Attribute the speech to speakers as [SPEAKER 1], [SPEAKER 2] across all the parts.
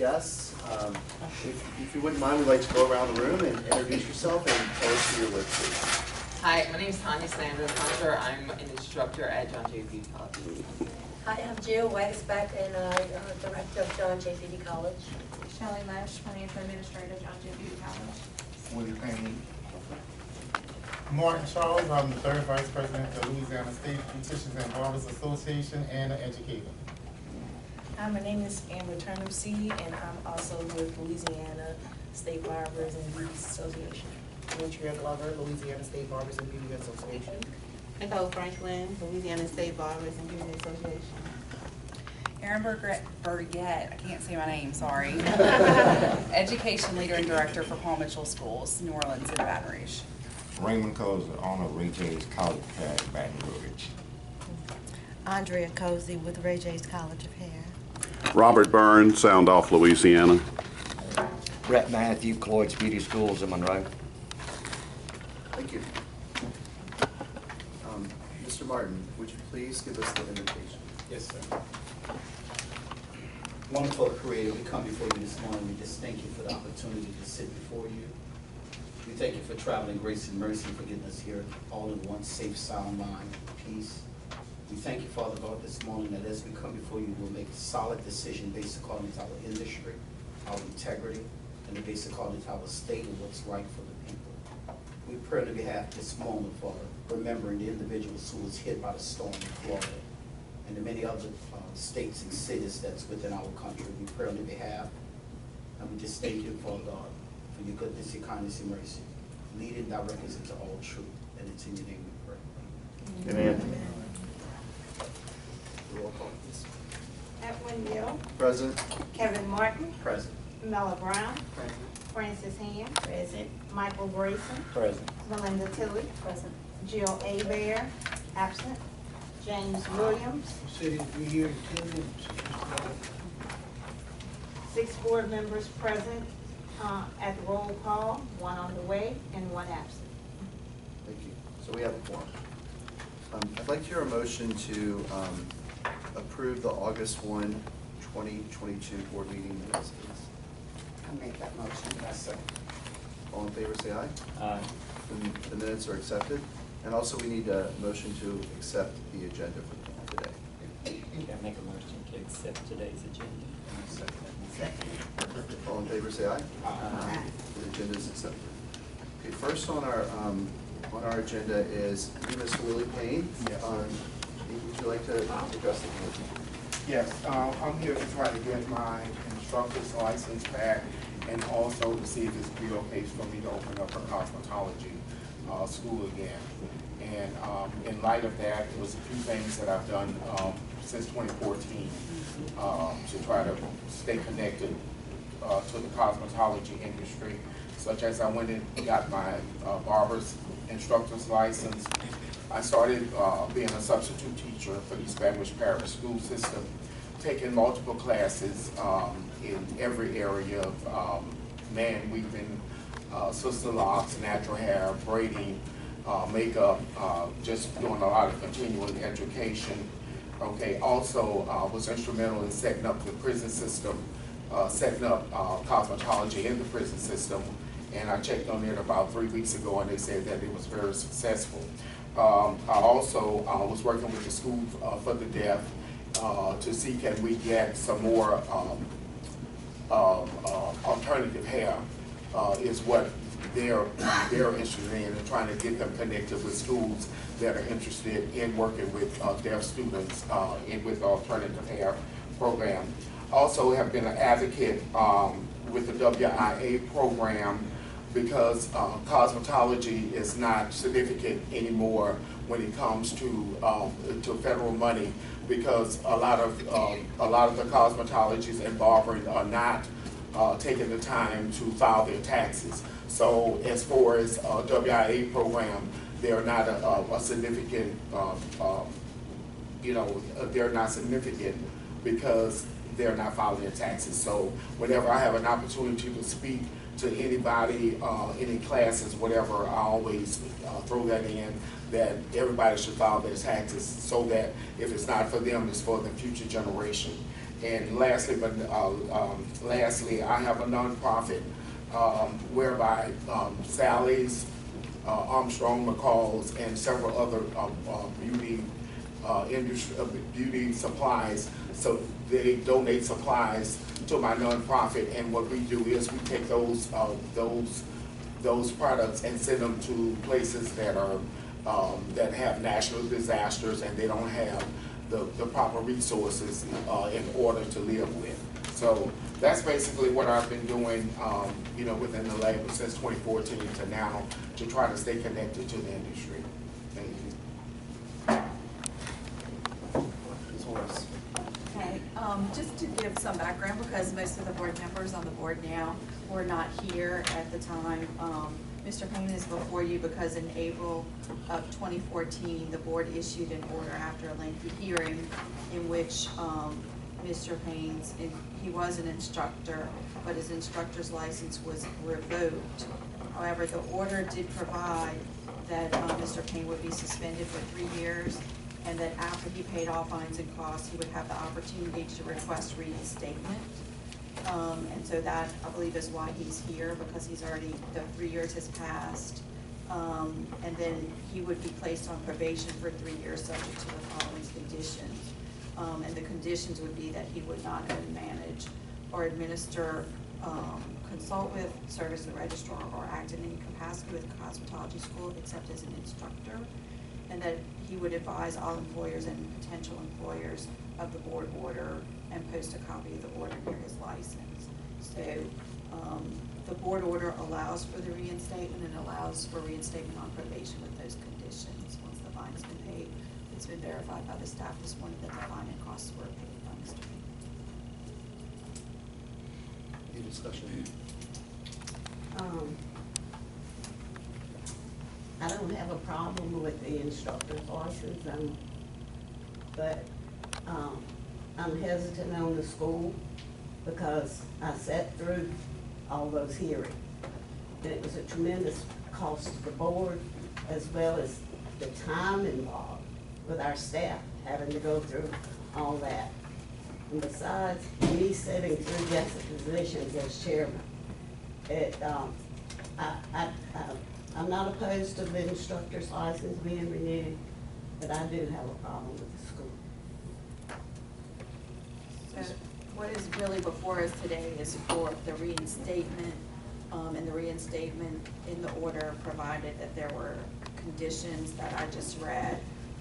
[SPEAKER 1] guests. If you wouldn't mind, we'd like to go around the room and introduce yourself and tell us who you're with, please.
[SPEAKER 2] Hi, my name is Tanya Sanders Hunter. I'm an instructor at John Jay Beauty College.
[SPEAKER 3] Hi, I'm Jill Lsbc, and I'm director of John Jay Beauty College.
[SPEAKER 4] Shelley Lesh, Financial Administrator, John Jay Beauty College.
[SPEAKER 5] Woody Payne. Martin Charles, I'm the third vice president of the Louisiana State Beauticians and Barbers Association and an educator.
[SPEAKER 6] Hi, my name is Amber Turnipseed, and I'm also with Louisiana State Barbers and Beauty Association. Demetria Glover, Louisiana State Barbers and Beauty Association.
[SPEAKER 7] Nicole Franklin, Louisiana State Barbers and Beauty Association.
[SPEAKER 4] Erin Burgett, I can't say my name, sorry. Education Leader and Director for Paul Mitchell Schools, New Orleans and Baton Rouge.
[SPEAKER 8] Raymond Coles, the owner of Ray J's College of Hair in Baton Rouge.
[SPEAKER 9] Andrea Cozy with Ray J's College of Hair.
[SPEAKER 10] Robert Byrne, Sound Off, Louisiana.
[SPEAKER 11] Brett Matthew, Cloyd's Beauty Schools in Monroe.
[SPEAKER 1] Thank you. Mr. Martin, would you please give us the invitation?
[SPEAKER 12] Yes, sir. Wonderful Creator, we come before you this morning. We just thank you for the opportunity to sit before you. We thank you for traveling grace and mercy, for getting us here all in one safe, sound mind, peace. We thank you, Father God, this morning that as we come before you, we'll make a solid decision based according to our industry, our integrity, and based according to our state and what's right for the people. We pray on behalf of this moment, Father, remembering the individuals who was hit by the storm in Florida and the many other states and cities that's within our country. We pray on their behalf, and we just thank you, Father God, for your goodness, your kindness, and mercy. Lead and direct us into all truth, and it's in your name we pray.
[SPEAKER 1] Amen. Roll call, please.
[SPEAKER 7] Edwin Gill,
[SPEAKER 1] Present.
[SPEAKER 7] Kevin Martin,
[SPEAKER 1] Present.
[SPEAKER 7] Mella Brown,
[SPEAKER 1] Present.
[SPEAKER 7] Francis Hand,
[SPEAKER 3] Present.
[SPEAKER 7] Michael Grayson,
[SPEAKER 12] Present.
[SPEAKER 7] Melinda Tilley,
[SPEAKER 3] Present.
[SPEAKER 7] Jill A. Bear, absent, James Williams,
[SPEAKER 5] City, we here in attendance.
[SPEAKER 7] 6 board members present at the roll call, 1 on the way and 1 absent.
[SPEAKER 1] Thank you. So we have a quorum. I'd like to hear a motion to approve the August 1, 2022 board meeting minutes, please.
[SPEAKER 7] I make that motion.
[SPEAKER 1] All in favor, say aye.
[SPEAKER 12] Aye.
[SPEAKER 1] The minutes are accepted. And also we need a motion to accept the agenda for today.
[SPEAKER 12] I make a motion to accept today's agenda.
[SPEAKER 3] Second.
[SPEAKER 1] All in favor, say aye.
[SPEAKER 7] Aye.
[SPEAKER 1] The agenda is accepted. Okay, first on our agenda is Mr. Willie Payne.
[SPEAKER 5] Yes.
[SPEAKER 1] Would you like to address the board?
[SPEAKER 5] Yes, I'm here to try to get my instructor's license back and also to see if it's okay for me to open up a cosmetology school again. And in light of that, there was a few things that I've done since 2014 to try to stay connected to the cosmetology industry, such as I went and got my barber's instructor's license. I started being a substitute teacher for the East Baton Rouge Parish school system, taking multiple classes in every area of man weaving, sister locks, natural hair, braiding, makeup, just doing a lot of continuing education. Okay, also was instrumental in setting up the prison system, setting up cosmetology in the prison system. And I checked on it about 3 weeks ago, and they said that it was very successful. I also was working with the School for the Deaf to see can we get some more alternative hair is what they're interested in, and trying to get them connected with schools that are interested in working with deaf students with the alternative hair program. Also have been an advocate with the WIA program because cosmetology is not significant anymore when it comes to federal money, because a lot of the cosmetologists and barbering are not taking the time to file their taxes. So as far as WIA program, they're not a significant, they're not significant because they're not filing their taxes. So whenever I have an opportunity to speak to anybody, any classes, whatever, I always throw that in, that everybody should file their taxes so that if it's not for them, it's for the future generation. And lastly, I have a nonprofit whereby Sally's, Armstrong McCall's, and several other beauty beauty supplies. So they donate supplies to my nonprofit, and what we do is we take those products and send them to places that are that have national disasters and they don't have the proper resources in order to live with. So that's basically what I've been doing, you know, within the labor since 2014 to now, to try to stay connected to the industry. Thank you.
[SPEAKER 1] Ms. Horace.
[SPEAKER 13] Okay, just to give some background, because most of the board members on the board now were not here at the time. Mr. Payne is before you because in April of 2014, the board issued an order after a lengthy hearing in which Mr. Payne's, he was an instructor, but his instructor's license was revoked. However, the order did provide that Mr. Payne would be suspended for 3 years, and that after he paid all fines and costs, he would have the opportunity to request reinstatement. And so that, I believe, is why he's here, because he's already, the 3 years has passed. And then he would be placed on probation for 3 years, subject to the following conditions. And the conditions would be that he would not own, manage, or administer, consult with, serve as the registrar, or act in any capacity with the cosmetology school except as an instructor. And that he would advise all employers and potential employers of the board order and post a copy of the order near his license. So the board order allows for the reinstatement and allows for reinstatement on probation with those conditions. Once the fine's been paid, it's been verified by the staff this morning that the fine and costs were paid by Mr. Payne.
[SPEAKER 1] Any discussion?
[SPEAKER 14] I don't have a problem with the instructor's license, but I'm hesitant on the school because I sat through all those hearings. And it was a tremendous cost to the board, as well as the time involved with our staff having to go through all that. And besides me sitting through just the positions as chairman, I'm not opposed to the instructor's license being renewed, but I do have a problem with the school.
[SPEAKER 13] So what is really before us today is for the reinstatement, and the reinstatement in the order provided that there were conditions that I just read,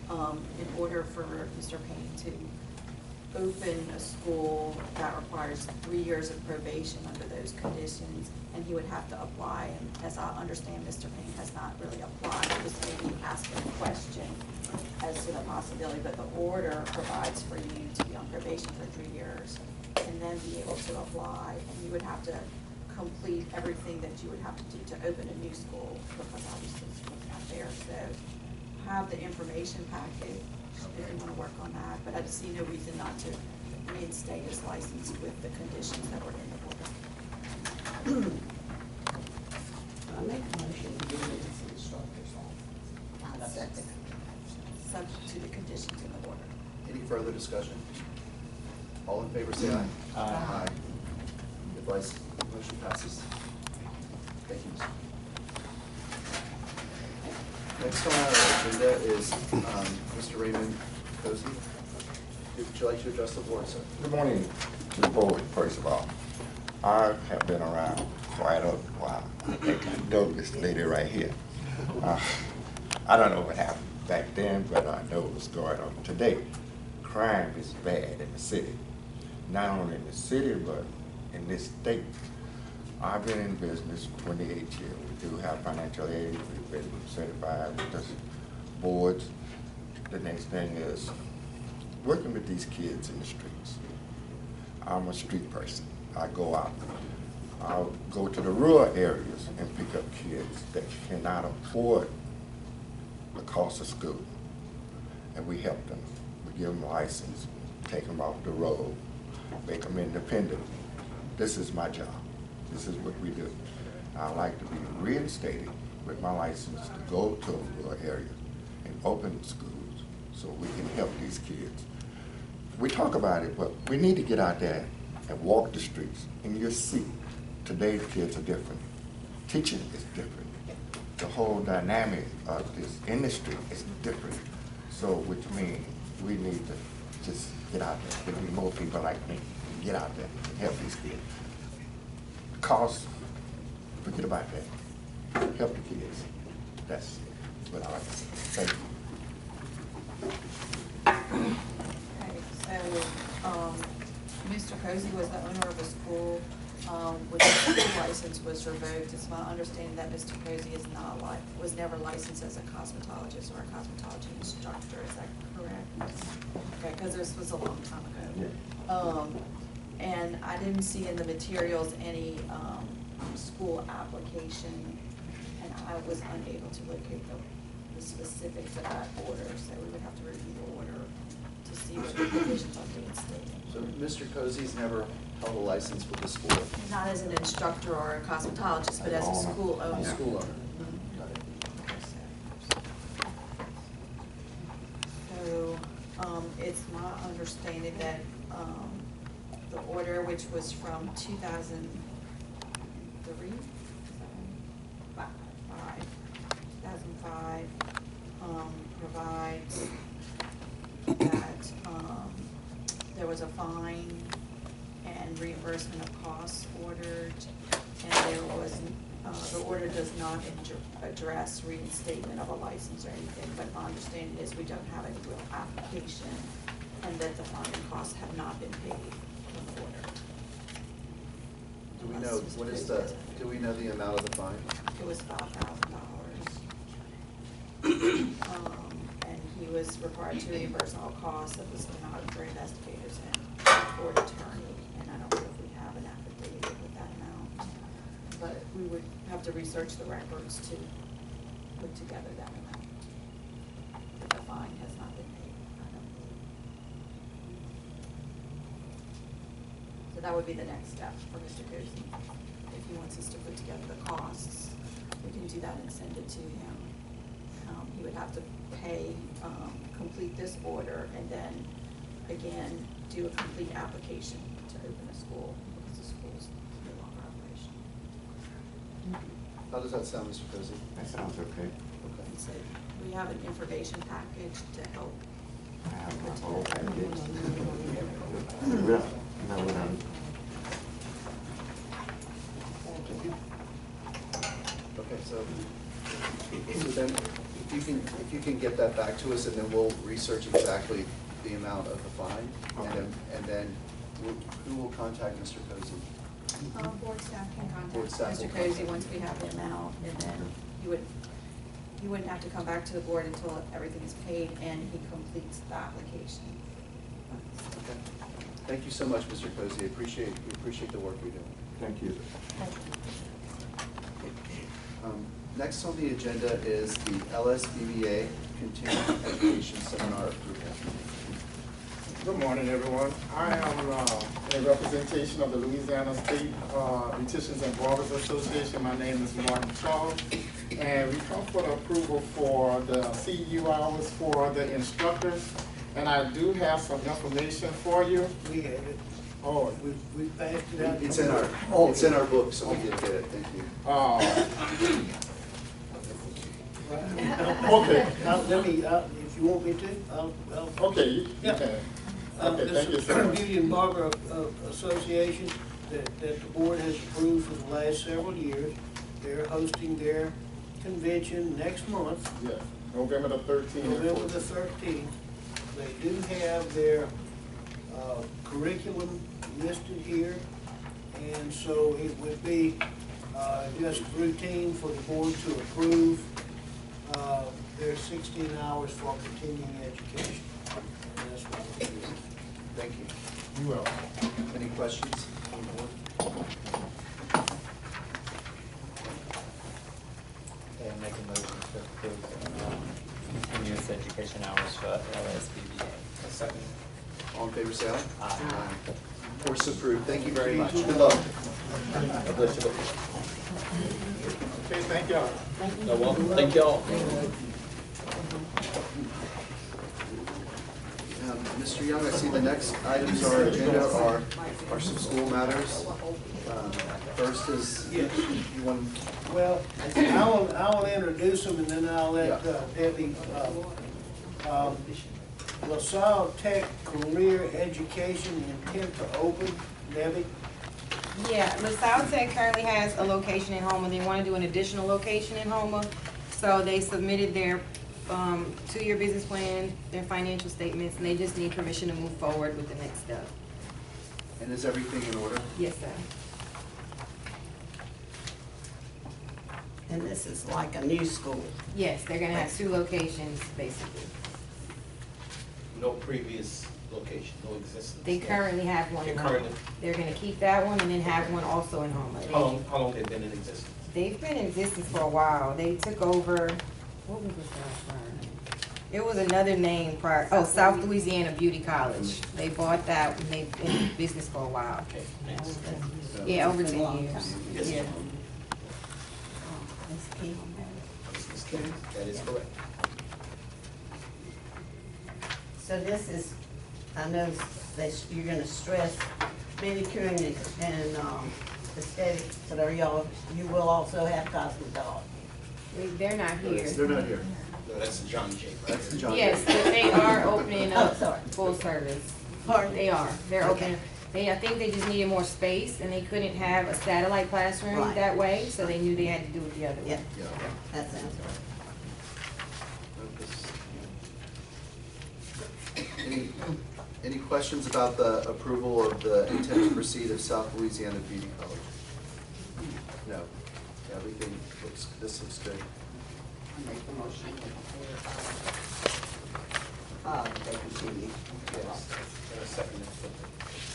[SPEAKER 13] in order for Mr. Payne to open a school that requires 3 years of probation under those conditions, and he would have to apply. And as I understand, Mr. Payne has not really applied, just maybe asking a question as to the possibility, but the order provides for you to be on probation for 3 years and then be able to apply, and you would have to complete everything that you would have to do to open a new school, because obviously the school's not there. So have the information package if you want to work on that, but I just see no reason not to reinstate his license with the conditions that were in the order.
[SPEAKER 14] I make a motion to give this instructor's license.
[SPEAKER 13] I'll second. Subject to the conditions in the order.
[SPEAKER 1] Any further discussion? All in favor, say aye. Aye. Advice, motion passes. Thank you, Mr. Next on our agenda is Mr. Raymond Cozy. Would you like to address the board, sir?
[SPEAKER 8] Good morning to the board, first of all. I have been around quite a while. I think I know this lady right here. I don't know what happened back then, but I know what's going on today. Crime is bad in the city. Not only in the city, but in this state. I've been in business 28 years. We do have financial aid. We've been certified with the boards. The next thing is working with these kids in the streets. I'm a street person. I go out. I'll go to the rural areas and pick up kids that cannot afford the cost of school. And we help them. We give them a license, take them off the road, make them independent. This is my job. This is what we do. I like to be reinstated with my license to go to a rural area and open schools so we can help these kids. we talk about it, but we need to get out there and walk the streets, and you'll see today's kids are different. Teaching is different. The whole dynamic of this industry is different. So, which means we need to just get out there. We need more people like me to get out there and help these kids. Cost, forget about that. Help the kids. That's what I like to say. Thank you.
[SPEAKER 13] Okay, so, Mr. Cozy was the owner of a school, when his school license was revoked. It's my understanding that Mr. Cozy is not was never licensed as a cosmetologist or a cosmetology instructor, is that correct? Okay, because this was a long time ago. And I didn't see in the materials any, school application, and I was unable to locate the specifics of that order, so we would have to review the order to see what the provisions are being stated.
[SPEAKER 1] So Mr. Cozy's never held a license with the school?
[SPEAKER 13] Not as an instructor or a cosmetologist, but as a school owner.
[SPEAKER 1] School owner.
[SPEAKER 13] Mhm.
[SPEAKER 1] Got it.
[SPEAKER 13] So, it's my understanding that, the order, which was from 2003, 2005, provides that, there was a fine and reimbursement of costs ordered, and there was, the order does not address reinstatement of a license or anything, but my understanding is we don't have any real application, and that the fine and costs have not been paid from the order.
[SPEAKER 1] Do we know, do we know the amount of the fine?
[SPEAKER 13] It was $5,000. And he was required to reimburse all costs of the stenographer, investigators, and court attorney, and I don't know if we have an affidavit with that amount. But we would have to research the records to put together that amount. But the fine has not been paid, I don't believe. So that would be the next step for Mr. Cozy. If he wants us to put together the costs, we can do that and send it to him. He would have to pay, complete this order, and then, again, do a complete application to open a school, because the school's no longer operational.
[SPEAKER 1] How does that sound, Mr. Cozy?
[SPEAKER 8] That sounds okay.
[SPEAKER 1] Okay.
[SPEAKER 13] And so we have an information package to help.
[SPEAKER 8] I have my whole package. Yeah, no, we're not.
[SPEAKER 1] Okay, so then, if you can get that back to us, and then we'll research exactly the amount of the fine, and then who will contact Mr. Cozy?
[SPEAKER 13] Board staff can
[SPEAKER 1] Board
[SPEAKER 13] contact
[SPEAKER 1] staff
[SPEAKER 13] Mr.
[SPEAKER 1] will
[SPEAKER 13] Cozy
[SPEAKER 1] contact.
[SPEAKER 13] once we have the amount, and then you wouldn't have to come back to the board until everything is paid and he completes the application.
[SPEAKER 1] Okay. Thank you so much, Mr. Cozy. We appreciate the work you're doing.
[SPEAKER 8] Thank you.
[SPEAKER 1] Next on the agenda is the Lsbc Continuing Education Seminar approval.
[SPEAKER 5] Good morning, everyone. I am in representation of the Louisiana State Beauticians and Barbers Association. My name is Martin Charles, and we come for the approval for the CEU hours for the instructors. And I do have some information for you.
[SPEAKER 15] We have it.
[SPEAKER 5] Oh,
[SPEAKER 15] We passed it out.
[SPEAKER 1] It's in our book, so we did get it. Thank you.
[SPEAKER 5] Okay.
[SPEAKER 15] Let me, if you want me to, I'll.
[SPEAKER 5] Okay, you
[SPEAKER 15] Yeah.
[SPEAKER 5] can. Okay, thank you so much.
[SPEAKER 15] Beauty and Barber Association that the board has approved for the last several years. They're hosting their convention next month.
[SPEAKER 5] Yes, November the 13th.
[SPEAKER 15] November the 13th. They do have their curriculum listed here, and so it would be just routine for the board to approve their 16 hours for continuing education. And that's what we're doing.
[SPEAKER 1] Thank you.
[SPEAKER 5] You will.
[SPEAKER 1] Any questions on the board?
[SPEAKER 16] Okay, make a motion to approve continuous education hours for LSBBA.
[SPEAKER 12] A second.
[SPEAKER 1] All in favor, say aye.
[SPEAKER 16] Aye.
[SPEAKER 1] Course approved. Thank you very much. Good luck.
[SPEAKER 5] Okay, thank y'all.
[SPEAKER 16] You're welcome. Thank y'all.
[SPEAKER 1] Mr. Mr. Young, I see the next items on our agenda are some school matters. First is, you want,
[SPEAKER 15] Well, I will introduce them and then I'll let Debbie, LaSalle Tech Career Education intent to open. Debbie?
[SPEAKER 17] Yeah, LaSalle Tech currently has a location in Houma. They want to do an additional location in Houma. So they submitted their 2-year business plan, their financial statements, and they just need permission to move forward with the next step.
[SPEAKER 1] and is everything in order?
[SPEAKER 17] Yes, sir.
[SPEAKER 14] And this is like a new school.
[SPEAKER 17] Yes, they're going to have 2 locations, basically.
[SPEAKER 12] No previous location, no existence.
[SPEAKER 17] They currently have one
[SPEAKER 12] They
[SPEAKER 17] in Houma.
[SPEAKER 12] currently-
[SPEAKER 17] They're going to keep that one and then have one also in Houma.
[SPEAKER 12] How long they've been in existence?
[SPEAKER 17] They've been in existence for a while. They took over, what was the prior name? It was another name prior, oh, South Louisiana Beauty College. They bought that and they've been in business for a while.
[SPEAKER 12] Okay, thanks.
[SPEAKER 17] Yeah, over
[SPEAKER 14] It's
[SPEAKER 17] 10
[SPEAKER 14] been a long
[SPEAKER 17] years.
[SPEAKER 14] time.
[SPEAKER 12] Yes,
[SPEAKER 17] Yeah.
[SPEAKER 12] ma'am.
[SPEAKER 14] That's key.
[SPEAKER 12] That is correct.
[SPEAKER 14] So this is, I know that you're gonna stress manicuring and aesthetics, but you will also have cosmetology.
[SPEAKER 17] They're not here.
[SPEAKER 1] They're not here.
[SPEAKER 12] No, that's John Jay.
[SPEAKER 1] That's the John.
[SPEAKER 17] Yes, but they are opening up
[SPEAKER 14] Oh, sorry.
[SPEAKER 17] full service.
[SPEAKER 14] Pardon?
[SPEAKER 17] They are. They're
[SPEAKER 14] Okay.
[SPEAKER 17] opening. I think they just needed more space and they couldn't have a satellite classroom
[SPEAKER 14] Right.
[SPEAKER 17] that way, so they knew they had to do it the other way.
[SPEAKER 14] Yeah,
[SPEAKER 1] Yeah.
[SPEAKER 14] that sounds right.
[SPEAKER 1] Any questions about the approval of the intent to proceed of South Louisiana Beauty College? No. Everything this looks good.
[SPEAKER 14] Make the motion. They continue.
[SPEAKER 12] Yes. Second.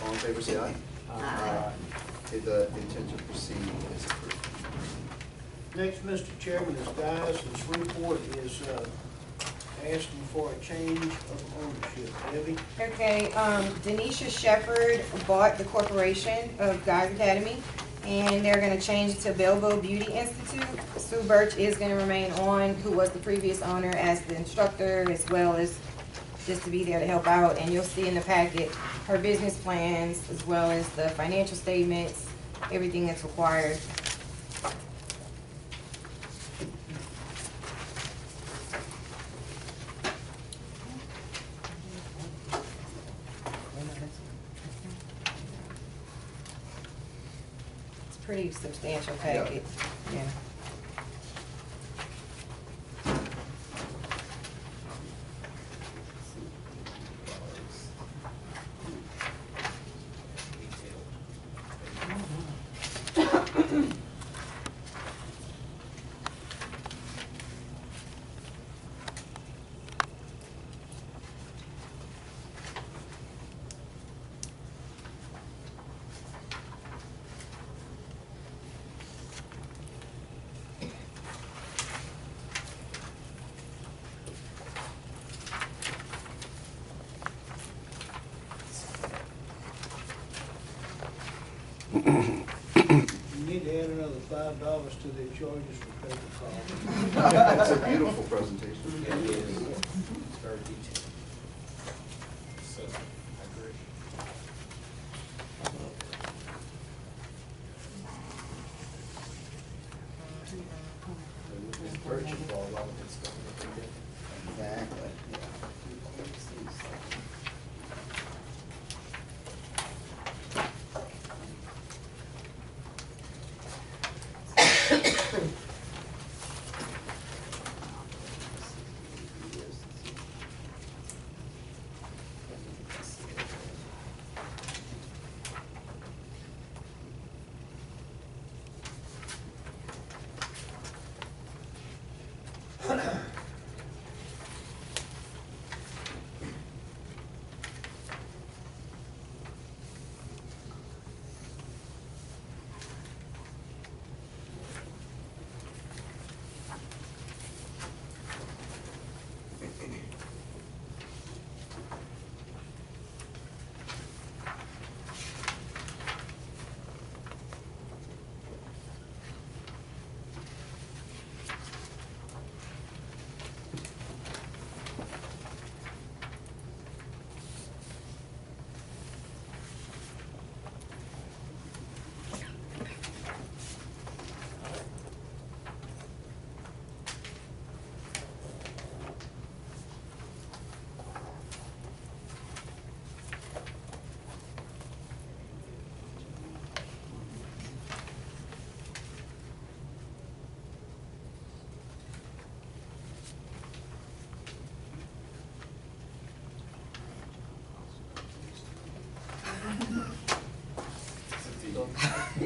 [SPEAKER 1] All in favor, say aye.
[SPEAKER 14] Aye.
[SPEAKER 1] Okay, the intent to proceed is approved.
[SPEAKER 15] Next, Mr. Chairman, is Dias' report is asking for a change of ownership. Debbie?
[SPEAKER 17] Okay, Denisha Shepherd bought the corporation of Guys Academy, and they're gonna change it to Belleville Beauty Institute. Sue Birch is gonna remain on, who was the previous owner, as the instructor, as well as just to be there to help out. And you'll see in the packet her business plans, as well as the financial statements, everything that's required. Pretty substantial package, yeah.
[SPEAKER 15] You need to add another $5 to their charges for paper calls.
[SPEAKER 1] That's a beautiful presentation.
[SPEAKER 12] Yeah, it is. It's very detailed. So, I agree. Ms. Birch involved a lot of good stuff that they did.
[SPEAKER 14] Exactly.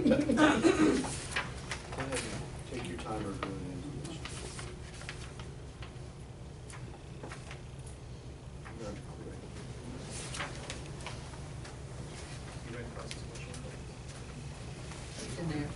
[SPEAKER 1] Take your time reviewing the information.
[SPEAKER 4] It's in there.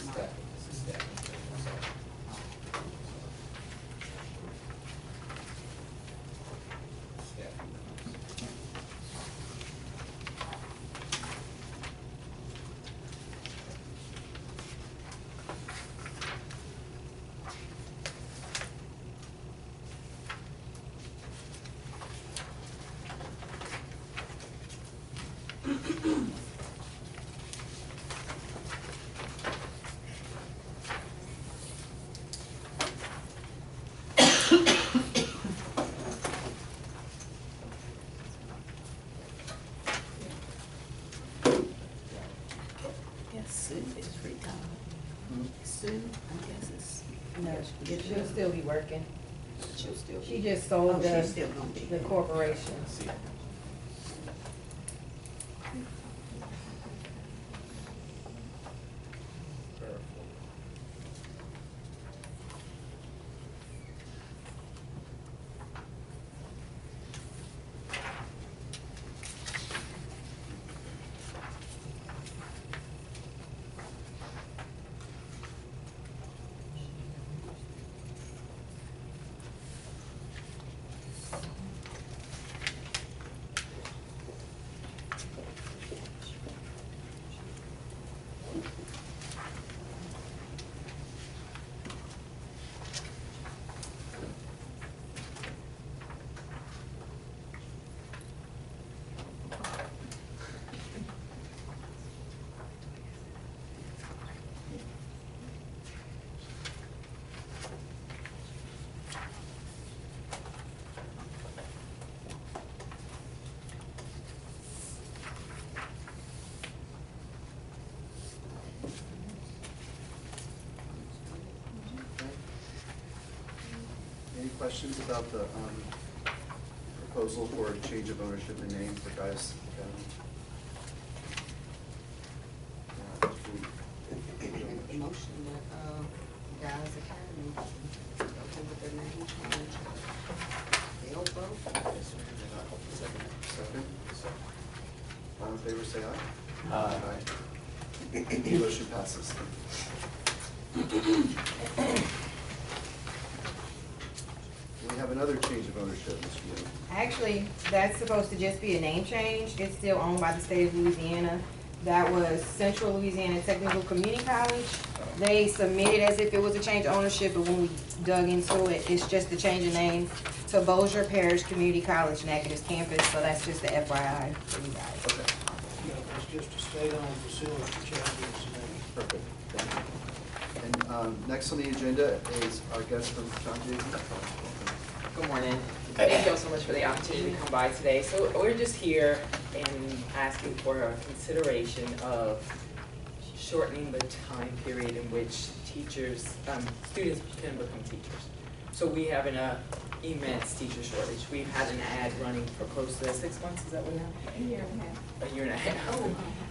[SPEAKER 12] This is staff.
[SPEAKER 14] Yes, Sue is retired. Sue, I guess it's.
[SPEAKER 17] No, she'll still be working.
[SPEAKER 14] She'll still be.
[SPEAKER 17] She just sold
[SPEAKER 14] Oh, she's still gonna be.
[SPEAKER 17] the corporation.
[SPEAKER 1] Any questions about the proposal for a change of ownership and name for Gaius Academy?
[SPEAKER 14] Make the motion that, Guys Academy, okay with their name change. They'll vote.
[SPEAKER 1] Second? All in favor, say aye.
[SPEAKER 16] Aye.
[SPEAKER 1] Motion passes. We have another change of ownership, Ms. Gill.
[SPEAKER 17] Actually, that's supposed to just be a name change. It's still owned by the state of Louisiana. That was Central Louisiana Technical Community College. They submitted as if it was a change of ownership, but when we dug into it, it's just a change of name to Bossier Parish Community College, Natchitoches campus. So that's just the FYI for you guys.
[SPEAKER 1] Okay.
[SPEAKER 15] Yeah, it's just a state-owned facility changes name.
[SPEAKER 1] Perfect. Thank you. And next on the agenda is our guest from John J.
[SPEAKER 2] Good morning. Thank you all so much for the opportunity to come by today. So we're just here and asking for a consideration of shortening the time period in which teachers, students can become teachers. So we have an immense teacher shortage. We've had an ad running for close to 6 months, is that what now?
[SPEAKER 13] A year and a half.
[SPEAKER 2] A year and a half.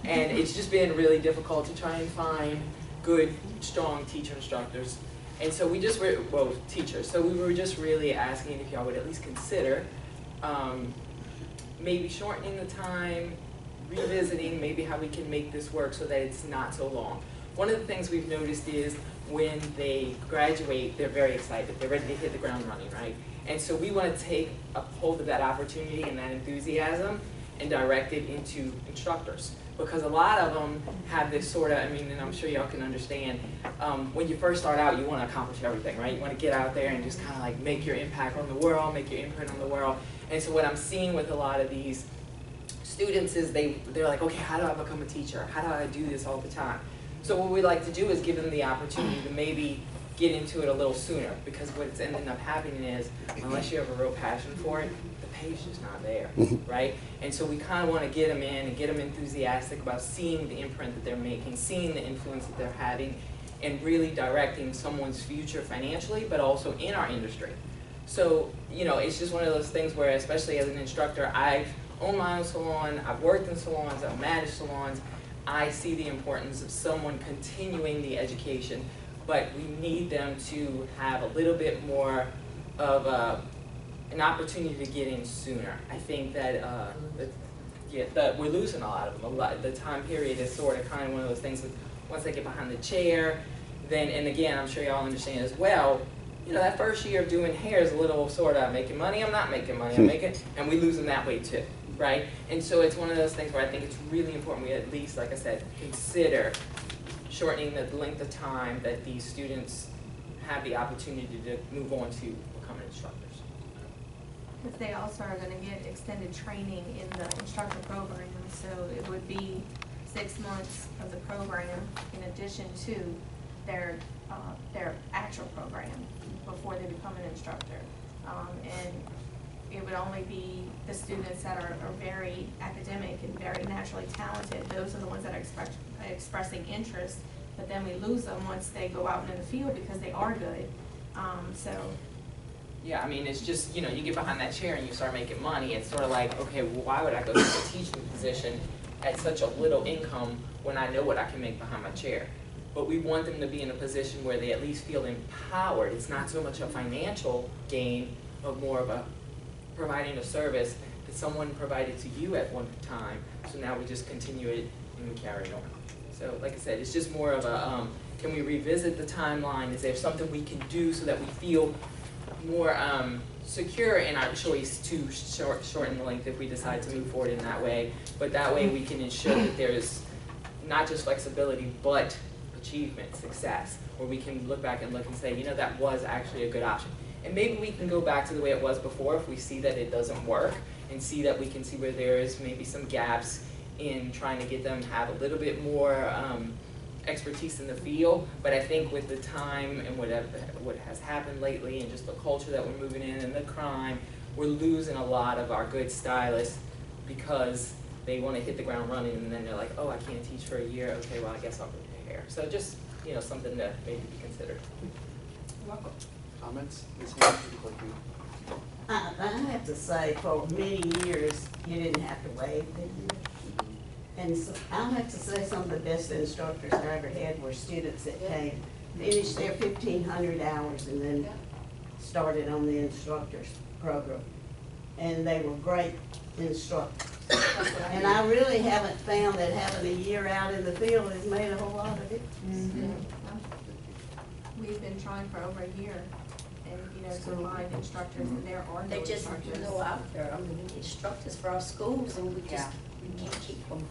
[SPEAKER 2] And it's just been really difficult to try and find good, strong teacher instructors. And so we just were, well, teachers, so we were just really asking if y'all would at least consider maybe shortening the time, revisiting maybe how we can make this work so that it's not so long. One of the things we've noticed is when they graduate, they're very excited. They're ready to hit the ground running, right? And so we want to take a hold of that opportunity and that enthusiasm and direct it into instructors. Because a lot of them have this sort of, I mean, and I'm sure y'all can understand, when you first start out, you want to accomplish everything, right? You want to get out there and just kind of like make your impact on the world, make your imprint on the world. And so what I'm seeing with a lot of these students is they're like, okay, how do I become a teacher? How do I do this all the time? So what we like to do is give them the opportunity to maybe get into it a little sooner, because what's ending up happening is, unless you have a real passion for it, the pay's just not there, right? And so we kind of want to get them in and get them enthusiastic about seeing the imprint that they're making, seeing the influence that they're having, and really directing someone's future financially, but also in our industry. So, you know, it's just one of those things where, especially as an instructor, I've owned my own salon, I've worked in salons, I've managed salons. I see the importance of someone continuing the education, but we need them to have a little bit more of an opportunity to get in sooner. I think that we're losing a lot of them. The time period is sort of kind of one of those things that once they get behind the chair, then, and again, I'm sure y'all understand as well, you know, that first year of doing hair is a little sort of making money, I'm not making money, I'm making, and we lose them that way too, right? And so it's one of those things where I think it's really important we at least, like I said, consider shortening the length of time that these students have the opportunity to move on to becoming instructors.
[SPEAKER 18] Because they also are going to get extended training in the instructor program, so it would be 6 months of the program in addition to their actual program before they become an instructor. And it would only be the students that are very academic and very naturally talented. Those are the ones that are expressing interest, but then we lose them once they go out in the field because they are good.
[SPEAKER 2] Yeah, I mean, it's just, you know, you get behind that chair and you start making money. It's sort of like, okay, well, why would I go to a teaching position at such a little income when I know what I can make behind my chair? But we want them to be in a position where they at least feel empowered. It's not so much a financial gain, but more of a providing a service that someone provided to you at one time. So now we just continue it and we carry it on. So like I said, it's just more of a, can we revisit the timeline? Is there something we can do so that we feel more secure in our choice to shorten the length if we decide to move forward in that way? But that way we can ensure that there's not just flexibility, but achievement, success, where we can look back and look and say, you know, that was actually a good option. And maybe we can go back to the way it was before if we see that it doesn't work, and see that we can see where there is maybe some gaps in trying to get them to have a little bit more expertise in the field. But I think with the time and what has happened lately and just the culture that we're moving in and the crime, we're losing a lot of our good stylists because they want to hit the ground running and then they're like, oh, I can't teach for a year. Okay, well, I guess I'll go to hair. So just, you know, something to maybe be considered. You're welcome.
[SPEAKER 1] Comments? Ms. Haynes, would you like to-
[SPEAKER 14] I have to say, for many years, you didn't have to waive the year. And so I have to say some of the best instructors I ever had were students that came, finished their 1,500 hours and then started on the instructor's program. And they were great instructors. And I really haven't found that having a year out in the field has made a whole lot of it.
[SPEAKER 18] We've been trying for over a year, and you know, to find instructors, and there are no
[SPEAKER 3] They just
[SPEAKER 18] instructors.
[SPEAKER 3] go out there, I mean, instructors for our schools, and we just, we can't keep them.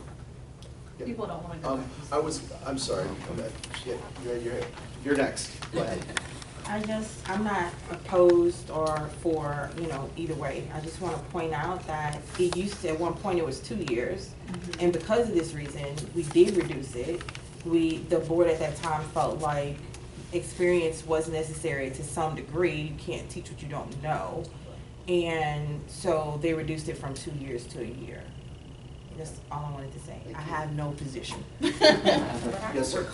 [SPEAKER 18] People don't want to go.
[SPEAKER 1] I'm sorry, you're next. Go ahead.
[SPEAKER 6] I'm not opposed or for, you know, either way. I just want to point out that it used to, at one point it was 2 years. And because of this reason, we did reduce it. The board at that time felt like experience was necessary to some degree. You can't teach what you don't know. And so they reduced it from 2 years to a year. That's all I wanted to say. I have no position.
[SPEAKER 1] Yes, sir.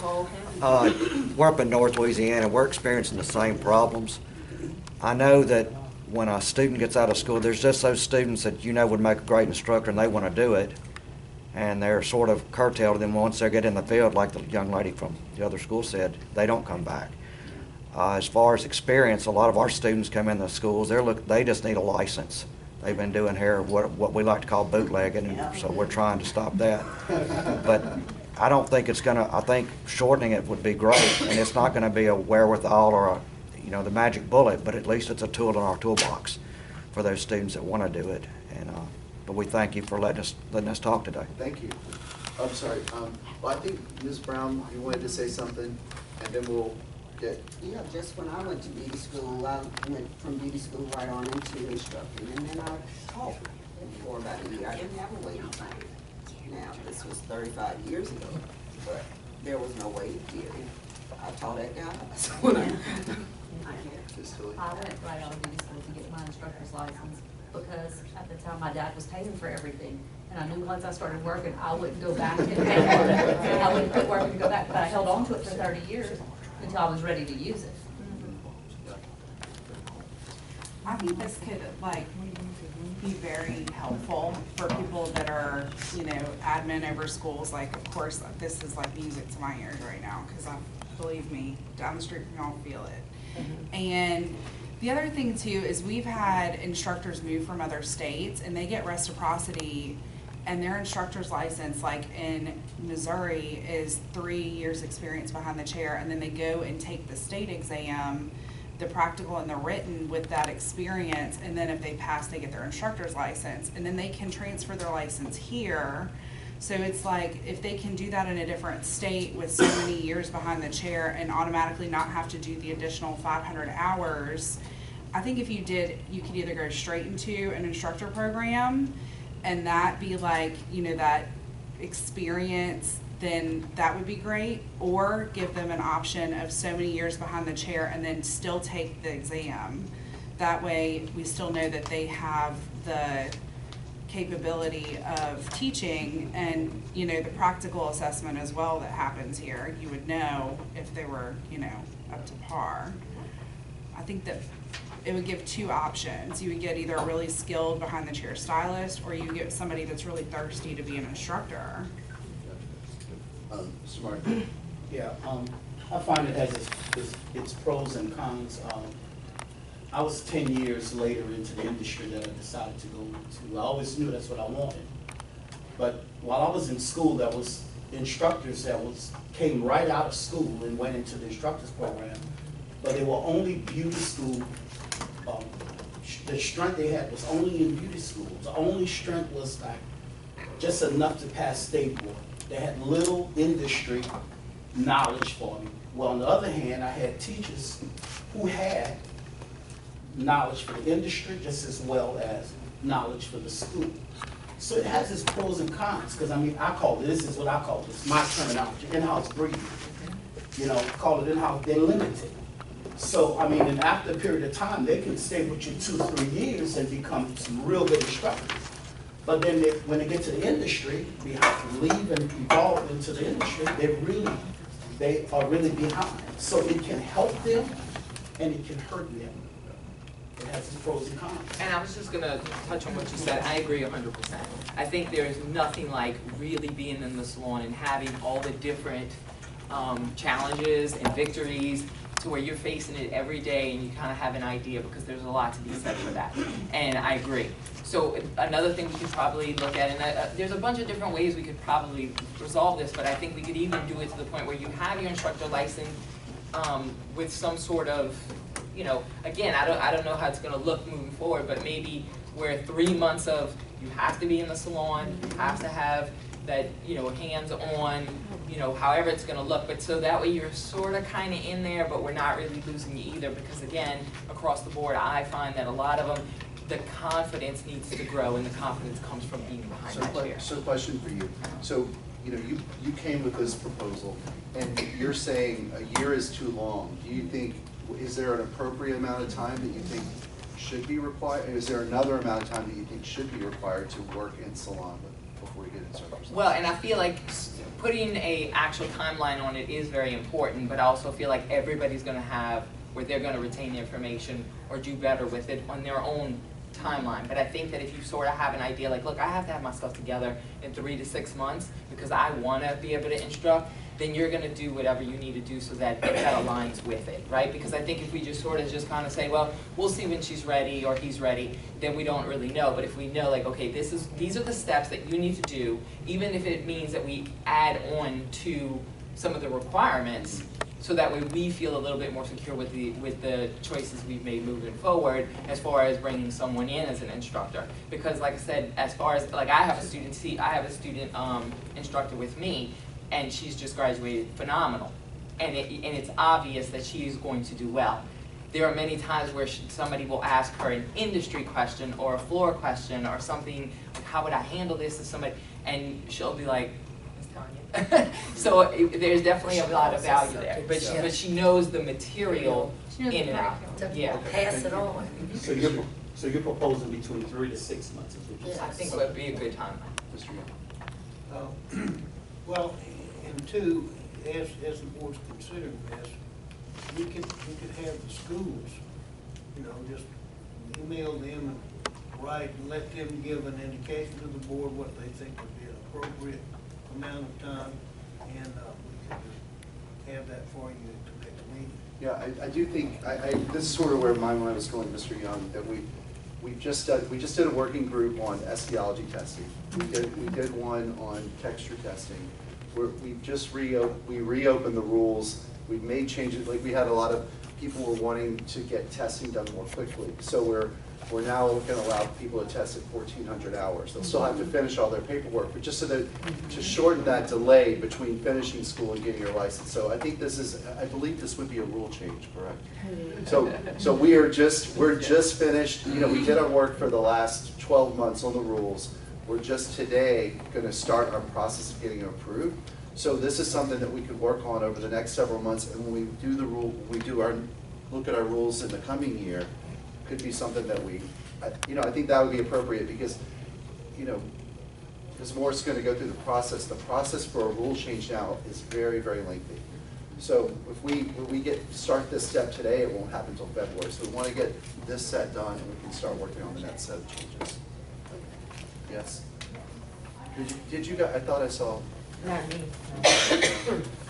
[SPEAKER 11] We're up in North Louisiana. We're experiencing the same problems. I know that when a student gets out of school, there's just those students that you know would make a great instructor and they want to do it. And they're sort of curtailed, and then once they get in the field, like the young lady from the other school said, they don't come back. As far as experience, a lot of our students come in the schools, they just need a license. They've been doing hair, what we like to call bootlegging, and so we're trying to stop that. But I don't think I think shortening it would be great, and it's not gonna be a wherewithal or the magic bullet, but at least it's a tool in our toolbox for those students that wanna do it. And but we thank you for letting us talk today.
[SPEAKER 1] Thank you. I'm sorry, well, I think Ms. Brown, you wanted to say something, and then we'll get.
[SPEAKER 14] Yeah, just when I went to beauty school, I went from beauty school right on into instructing, and then I taught for about a year. I didn't have a waiting time. Now, this was 35 years ago, but there was no waiting period. I taught at guys.
[SPEAKER 19] I went right out of beauty school to get my instructor's license because at the time my dad was paying for everything. And I knew once I started working, I wouldn't go back and pay for it. I wouldn't quit working to go back, but I held on to it for 30 years until I was ready to use it.
[SPEAKER 4] I think this could like be very helpful for people that are, you know, admin over schools. Like, of course, this is like music to my ears right now because believe me, down the street from y'all feel it. And the other thing too is we've had instructors move from other states and they get reciprocity, and their instructor's license, like in Missouri, is 3 years experience behind the chair, and then they go and take the state exam, the practical and the written with that experience, and then if they pass, they get their instructor's license, and then they can transfer their license here. So it's like, if they can do that in a different state with so many years behind the chair and automatically not have to do the additional 500 hours, I think if you did, you could either go straight into an instructor program and that be like, you know, that experience, then that would be great, or give them an option of so many years behind the chair and then still take the exam. That way we still know that they have the capability of teaching, and you know, the practical assessment as well that happens here, you would know if they were, you know, up to par. I think that it would give two options. You would get either a really skilled behind the chair stylist, or you get somebody that's really thirsty to be an instructor.
[SPEAKER 1] Smart.
[SPEAKER 12] Yeah, I find it has its pros and cons. I was 10 years later into the industry that I decided to go to. I always knew that's what I wanted. But while I was in school, there was instructors that came right out of school and went into the instructors program, but they were only beauty school. The strength they had was only in beauty school. The only strength was like just enough to pass state board. They had little industry knowledge for me. Well, on the other hand, I had teachers who had knowledge for the industry just as well as knowledge for the school. So it has its pros and cons, because I mean, this is what I call this, my terminology, in-house breeding. You know, call it in-house, they're limited. So, I mean, and after a period of time, they can stay with you 2 or 3 years and become some real good instructors. But then when they get to the industry, they have to leave and evolve into the industry, they are really behind. So it can help them and it can hurt them. It has its pros and cons.
[SPEAKER 2] And I was just gonna touch on what you said. I agree 100%. I think there is nothing like really being in the salon and having all the different challenges and victories to where you're facing it every day and you kind of have an idea, because there's a lot to be said for that. And I agree. So another thing we could probably look at, and there's a bunch of different ways we could probably resolve this, but I think we could even do it to the point where you have your instructor license with some sort of, you know, again, I don't know how it's going to look moving forward, but maybe where 3 months of you have to be in the salon, you have to have that, you know, hands-on, you know, however it's going to look, but so that way you're sort of kind of in there, but we're not really losing you either, because again, across the board, I find that a lot of them, the confidence needs to grow, and the confidence comes from being behind that chair.
[SPEAKER 1] So question for you. So, you know, you came with this proposal, and you're saying a year is too long. Do you think, is there an appropriate amount of time that you think should be required? Is there another amount of time that you think should be required to work in salon before you get instructors?
[SPEAKER 2] Well, and I feel like putting a actual timeline on it is very important, but I also feel like everybody's going to have where they're going to retain the information or do better with it on their own timeline. But I think that if you sort of have an idea, like, look, I have to have my stuff together in 3 to 6 months because I want to be able to instruct, then you're going to do whatever you need to do so that that aligns with it, right? Because I think if we just sort of just kind of say, well, we'll see when she's ready or he's ready, then we don't really know. But if we know, like, okay, these are the steps that you need to do, even if it means that we add on to some of the requirements, so that way we feel a little bit more secure with the choices we've made moving forward as far as bringing someone in as an instructor. Because like I said, as far as, like, I have a student instructor with me, and she's just graduated phenomenal. And it's obvious that she's going to do well. There are many times where somebody will ask her an industry question or a floor question or something, like, how would I handle this to somebody? And she'll be like, Miss Tanya, So there's definitely a lot of value there,
[SPEAKER 3] Okay,
[SPEAKER 2] but
[SPEAKER 3] so-
[SPEAKER 2] she knows the material
[SPEAKER 18] She knows the
[SPEAKER 2] in and out,
[SPEAKER 18] curriculum.
[SPEAKER 2] yeah.
[SPEAKER 3] Pass it on.
[SPEAKER 12] So you're proposing between 3 to 6 months, is what you're saying?
[SPEAKER 2] I think would be a good timeline.
[SPEAKER 1] Mr. Young?
[SPEAKER 15] Well, and two, as the board's considering this, we could have the schools, you know, just email them and write and let them give an indication to the board what they think would be an appropriate amount of time, and we could just have that for you at the next meeting.
[SPEAKER 1] Yeah, I do think, this is sort of where my mind was going, Mr. Young, that we just did a working group on etiology testing. We did one on texture testing. We reopened the rules. We've made changes, like we had a lot of people were wanting to get testing done more quickly. So we're now going to allow people to test at 1,400 hours. They'll still have to finish all their paperwork, but just so that, to shorten that delay between finishing school and getting your license. So I think I believe this would be a rule change, correct? So we're just finished, you know, we did our work for the last 12 months on the rules. We're just today going to start our process of getting it approved. So this is something that we could work on over the next several months, and when we do the rule, look at our rules in the coming year, could be something that I think that would be appropriate because, you know, as Morris is going to go through the process for a rule change now is very, very lengthy. So if we start this step today, it won't happen until February. So we want to get this set done and we can start working on the next set of changes. Yes? Did you guys, I thought I saw.
[SPEAKER 6] Not me.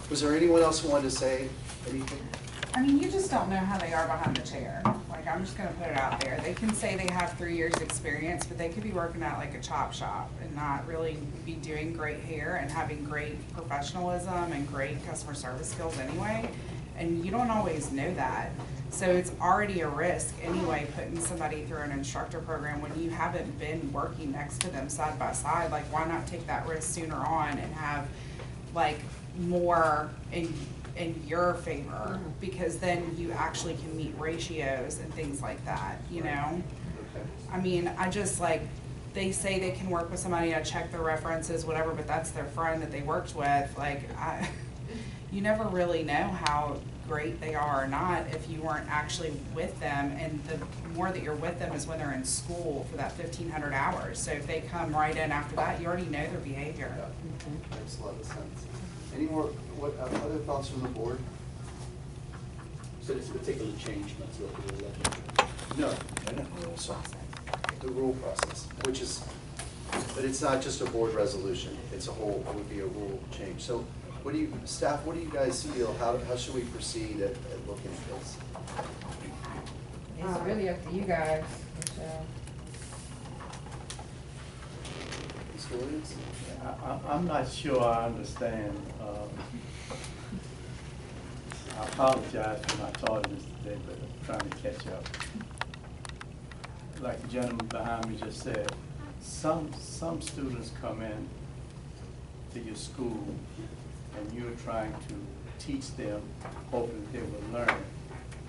[SPEAKER 1] Was there anyone else who wanted to say anything?
[SPEAKER 4] I mean, you just don't know how they are behind the chair. Like, I'm just gonna put it out there. They can say they have 3 years experience, but they could be working at like a chop shop and not really be doing great hair and having great professionalism and great customer service skills anyway. And you don't always know that. So it's already a risk anyway, putting somebody through an instructor program when you haven't been working next to them side by side. Like, why not take that risk sooner on and have like more in your favor, because then you actually can meet ratios and things like that, you know?
[SPEAKER 1] Okay.
[SPEAKER 4] I mean, I just like, they say they can work with somebody, I check their references, whatever, but that's their friend that they worked with. Like, you never really know how great they are or not if you weren't actually with them, and the more that you're with them is when they're in school for that 1,500 hours. So if they come right in after that, you already know their behavior.
[SPEAKER 1] Yeah. Makes a lot of sense. Any more, other thoughts from the board?
[SPEAKER 12] So this particular change must go to the legislature?
[SPEAKER 1] No. The rule process, which is, but it's not just a board resolution, it's a whole, it would be a rule change. So staff, what do you guys feel? How should we proceed at looking at this?
[SPEAKER 17] It's really up to you guys, Michelle.
[SPEAKER 1] Mr. Williams?
[SPEAKER 20] I'm not sure I understand. I apologize for my tardiness today, but I'm trying to catch up. Like the gentleman behind me just said, some students come in to your school and you're trying to teach them, hoping they will learn.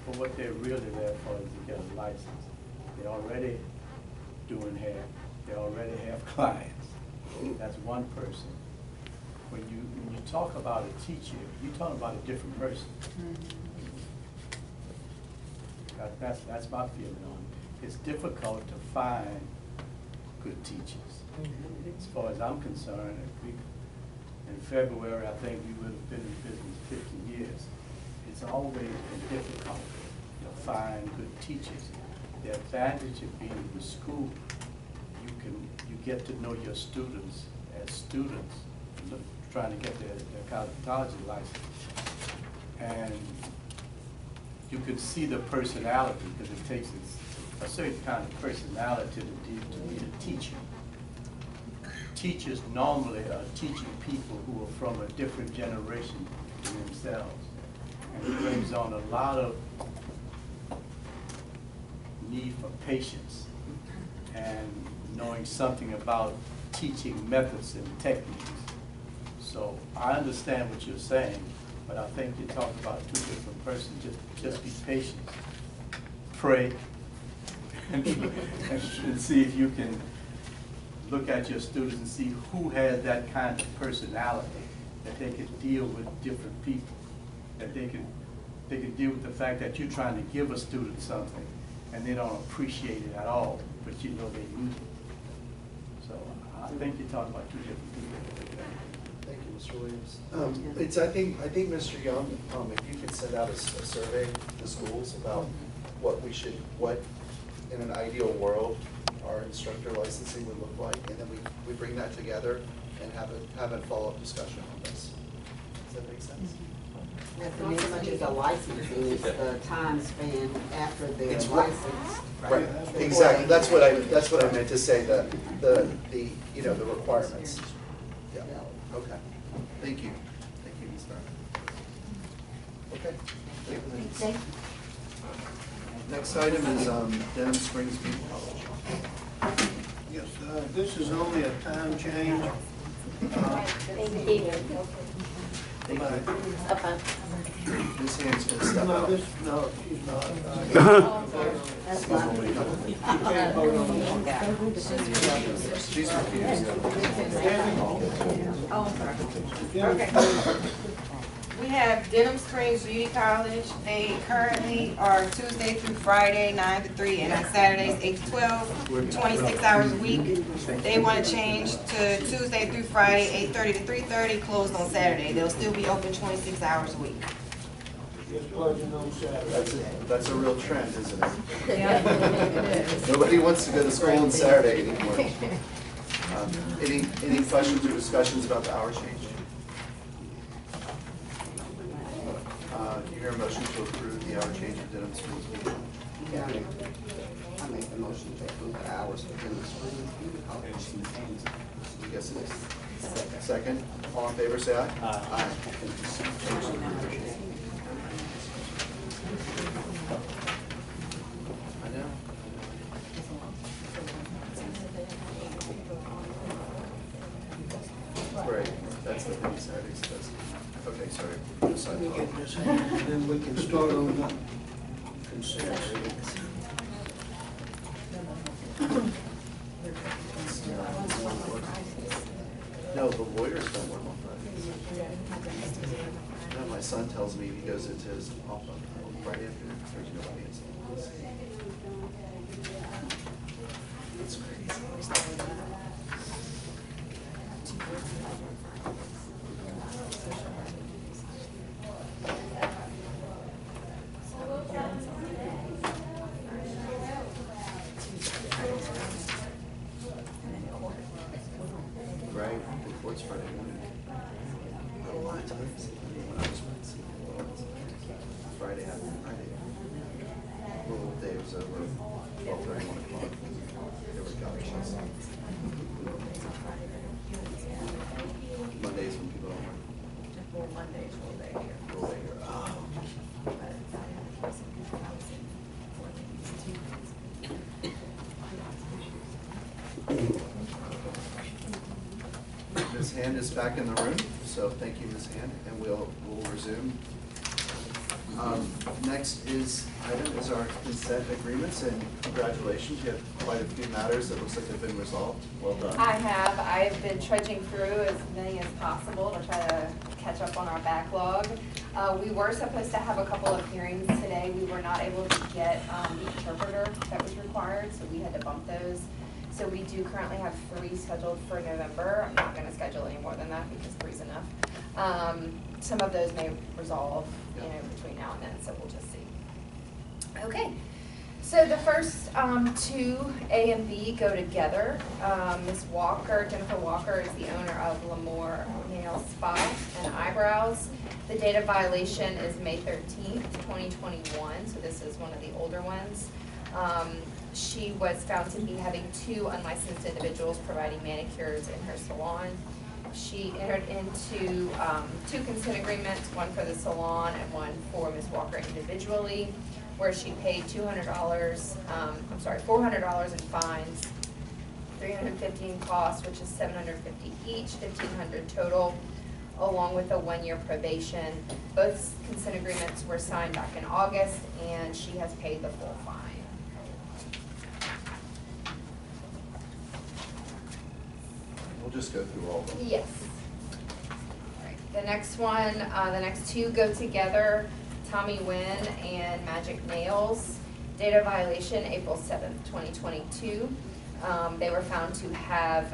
[SPEAKER 20] But what they're really there for is to get a license. They're already doing hair. They already have clients. That's one person. When you talk about a teacher, you're talking about a different person. That's my feeling on it. It's difficult to find good teachers. As far as I'm concerned, in February, I think we would have been in business 50 years. It's always been difficult to find good teachers. The advantage of being in school, you get to know your students as students, trying to get their cosmetology license. And you can see the personality, because it takes a certain kind of personality to be a teacher. Teachers normally are teaching people who are from a different generation than themselves. And it brings on a lot of need for patience and knowing something about teaching methods and techniques. So I understand what you're saying, but I think you're talking about two different persons. Just be patient, pray, and see if you can look at your students and see who has that kind of personality that they could deal with different people, that they could deal with the fact that you're trying to give a student something and they don't appreciate it at all, but you know they need it. So I think you're talking about two different people.
[SPEAKER 1] Thank you, Mr. Williams. I think, Mr. Young, if you could send out a survey to schools about what in an ideal world our instructor licensing would look like, and then we bring that together and have a follow-up discussion on this. Does that make sense?
[SPEAKER 14] Not so much as a licensing, it's the time span after their
[SPEAKER 1] It's
[SPEAKER 14] license.
[SPEAKER 1] Right, exactly, that's what I meant to say, the requirements. Yeah, okay, thank you, Ms. Byrne. Okay.
[SPEAKER 3] Thank you.
[SPEAKER 1] Next item is Denham Springs Beauty College.
[SPEAKER 15] Yes, this is only a time change.
[SPEAKER 3] Thank you.
[SPEAKER 1] Ms. Hand's gonna step
[SPEAKER 15] No,
[SPEAKER 1] out.
[SPEAKER 15] no, she's not.
[SPEAKER 3] That's fine.
[SPEAKER 15] You can't vote on this.
[SPEAKER 1] She's refused.
[SPEAKER 17] Okay. We have Denham Springs Beauty College. They currently are Tuesday through Friday, 9 to 3, and on Saturdays, 8 to 12, 26 hours a week. They want to change to Tuesday through Friday, 8:30 to 3:30, closed on Saturday. They'll still be open 26 hours a week.
[SPEAKER 15] Just closing on Saturday.
[SPEAKER 1] That's a real trend, isn't it? Nobody wants to go to school on Saturday anymore. Any questions or discussions about the hour change? Do you hear a motion to approve the hour change of Denham Springs Beauty College?
[SPEAKER 14] Yeah, I make the motion to approve the hours for Denham Springs Beauty College.
[SPEAKER 1] Yes, it is. Second, all in favor, say aye. Aye. I know. Right, that's the thing Saturdays does. Okay, sorry. Just
[SPEAKER 15] Let me
[SPEAKER 1] side
[SPEAKER 15] get
[SPEAKER 1] talk.
[SPEAKER 15] this, and then we can start on the consent.
[SPEAKER 1] No, the lawyers don't work on Fridays. No, my son tells me he goes into his office on Friday afternoon, there's nobody in his office. It's crazy. Right, the court's Friday morning. A lot of times, when I was Friday after Friday, the whole day was over, 12:30, 1 o'clock. There were garbage. Mondays when people don't work.
[SPEAKER 19] Mondays, all day here.
[SPEAKER 1] All day here. Oh. Ms. Hand is back in the room, so thank you, Ms. Hand, and we'll resume. Next item is our consent agreements, and congratulations, you have quite a few matters that looks like they've been resolved. Well done.
[SPEAKER 21] I have been trudging through as many as possible to try to catch up on our backlog. We were supposed to have a couple of hearings today. We were not able to get the interpreter that was required, so we had to bump those. So we do currently have 3 scheduled for November. I'm not gonna schedule any more than that because 3's enough. Some of those may resolve, between now and then, so we'll just see. Okay, so the first 2, A and B, go together. Ms. Walker, Jennifer Walker, is the owner of Lemoore Nail Spa and Eyebrows. The date of violation is May 13th, 2021, so this is one of the older ones. She was found to be having 2 unlicensed individuals providing manicures in her salon. She entered into 2 consent agreements, one for the salon and one for Ms. Walker individually, where she paid $400 in fines, $350 in costs, which is $750 each, $1,500 total, along with a 1-year probation. Both consent agreements were signed back in August, and she has paid the full fine.
[SPEAKER 1] We'll just go through all of them.
[SPEAKER 21] Yes. All right. The next one, the next two go together, Tommy Wynn and Magic Nails. Data violation, April 7th, 2022. They were found to have